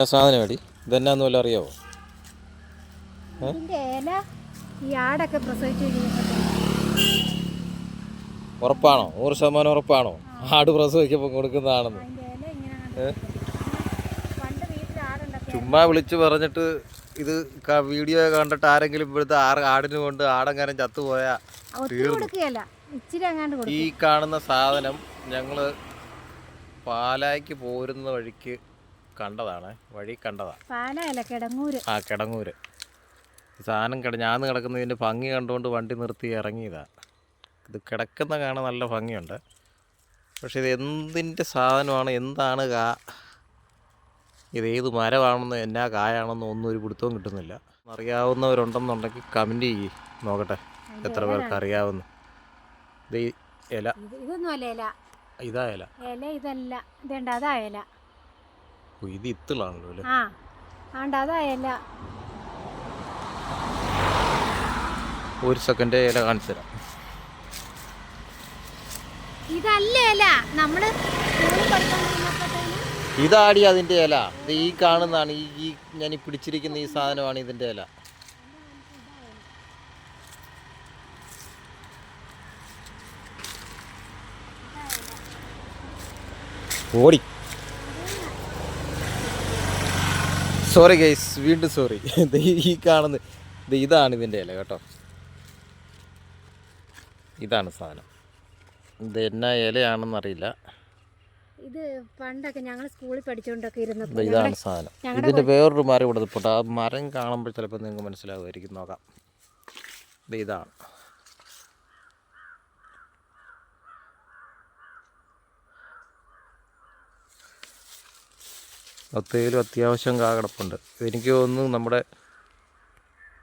സാധനം മേടി ഇതെന്നാന്ന് വല്ല അറിയാവോ? ഇതിന്റെ ഇല ഈ ആടൊക്കെ പ്രസവിച്ചു ഉറപ്പാണോ? 100% ഉറപ്പാണോ ആട് പ്രസവിക്കുമ്പോൾ കൊടുക്കുന്നതാണെന്ന്? ചുമ്മാ വിളിച്ചു പറഞ്ഞിട്ട് ഇത് വീഡിയോ കണ്ടിട്ട് ആരെങ്കിലും ഇവിടുത്തെ ആടിന് കൊണ്ട് ആടെങ്ങാനും ചത്തുപോയാൽ ഈ കാണുന്ന സാധനം ഞങ്ങൾ പാലായ്ക്ക് പോരുന്ന വഴിക്ക് കണ്ടതാണ്. കിടങ്ങൂര് സാധനം ഞാന്ന് കിടക്കുന്നതിൻ്റെ ഭംഗി കണ്ടുകൊണ്ട് വണ്ടി നിർത്തി ഇറങ്ങിയതാ. ഇത് കിടക്കുന്ന കാണാൻ നല്ല ഭംഗിയുണ്ട്, പക്ഷെ ഇത് എന്തിൻ്റെ സാധനമാണ്, എന്താണ് ഇത് ഏത് മരമാണെന്ന് എന്നാ കായാണെന്ന് ഒന്നും ഒരു പിടുത്തവും കിട്ടുന്നില്ല. അറിയാവുന്നവരുണ്ടെന്നുണ്ടെങ്കിൽ കമൻറ്റ് ചെയ്യ്, നോക്കട്ടെ എത്ര പേർക്ക് അറിയാവുന്ന. ഇത് ഇല ഇതാ ഇല ഇതല്ല, ഇതേണ്ട അതാ ഇല. ഇത് ഇത്തിളാണല്ലോ അല്ലേ? അതാ ഇല. ഒരു സെക്കൻഡ് ഇല കാണിച്ചു തരാം. ഇതല്ല ഇല, നമ്മള് ഇതാടി അതിൻ്റെ ഇല. ഇത് ഈ കാണുന്നതാണ് ഈ ഞാൻ ഈ പിടിച്ചിരിക്കുന്ന ഈ സാധനമാണ് ഇതിൻ്റെ ഇല. ഓടി, സോറി ഗൈസ്, വീണ്ടും സോറി. ഈ കാണുന്ന ഇതാണ് ഇതിൻ്റെ ഇല കേട്ടോ. ഇതാണ് സാധനം. ഇത് എന്നാ ഇലയാണെന്നറിയില്ല. ഇത് പണ്ടൊക്കെ ഞങ്ങൾ സ്കൂളിൽ പഠിച്ചുകൊണ്ടൊക്കെ ഇരുന്നത്. ഇതാണ് സാധനം. ഇതിൻ്റെ വേറൊരു മരം ഇവിടെ പോട്ടെ. ആ മരം കാണുമ്പോൾ ചിലപ്പോൾ നിങ്ങൾക്ക് മനസ്സിലാകുമായിരിക്കും. നോക്കാം. ഇതാണ്. ഒത്തേലും അത്യാവശ്യം കിടപ്പുണ്ട്. എനിക്ക് തോന്നുന്നു നമ്മുടെ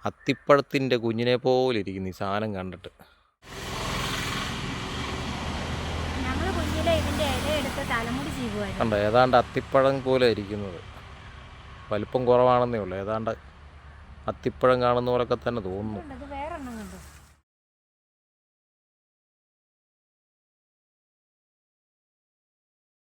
അത്തിപ്പഴത്തിൻ്റെ കുഞ്ഞിനെ പോലെ ഇരിക്കുന്നു ഈ സാധനം കണ്ടിട്ട്. കണ്ടോ, ഏതാണ്ട് അത്തിപ്പഴം പോലെ ഇരിക്കുന്നത്. വലിപ്പം കുറവാണെന്നേ ഉള്ളൂ, ഏതാണ്ട് അത്തിപ്പഴം കാണുന്ന പോലൊക്കെ തന്നെ തോന്നുന്നു.